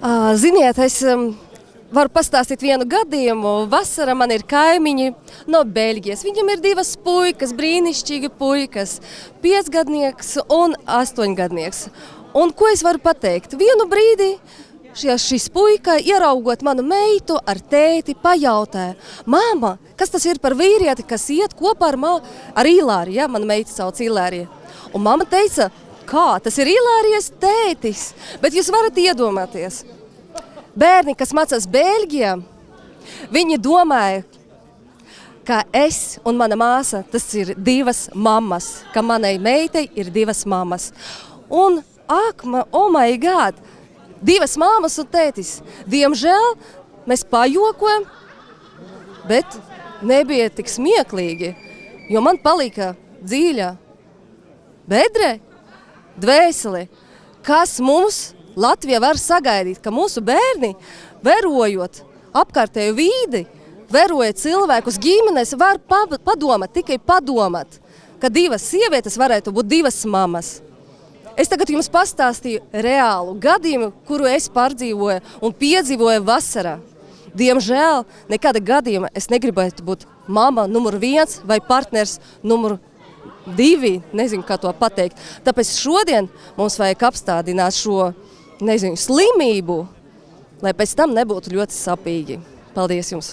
Ziniet, es varu pastāstīt vienu gadījumu. Vasarā man ir kaimiņi no Beļģijas. Viņam ir 2 puikas, brīnišķīgi puikas, 5-gadnieks un 8-gadnieks. Un ko es varu pateikt? Vienu brīdi šis puika, ieraugot manu meitu ar tēti, pajautāja: "Māma, kas tas ir par vīrieti, kas iet kopā ar Ilāriju?" Ja? Mana meita sauc Ilārija. Un mamma teica: "Kā? Tas ir Ilārijas tētis." Bet jūs varat iedomāties, bērni, kas mācās Beļģijā, viņi domāja, ka es un mana māsa, tas ir 2 mammas, ka manai meitai ir 2 mammas. Un, oh my God, 2 mammas un tētis. Diemžēl mēs pajokojam, bet nebija tik smieklīgi, jo man palika dziļa bedre, dvēsele, kas mums Latvijā var sagaidīt, ka mūsu bērni, vērojot apkārtēju vīdi, vērojot cilvēkus ģimenes, var padomāt, tikai padomāt, ka 2 sievietes varētu būt 2 mammas. Es tagad jums pastāstīju reālu gadījumu, kuru es pārdzīvoju un piedzīvoju vasarā. Diemžēl nekāda gadījuma es negribētu būt mamma numur 1 vai partners numur 2, nezinu, kā to pateikt. Tāpēc šodien mums vajag apstādināt šo, slimību, lai pēc tam nebūtu ļoti sapīgi. Paldies jums!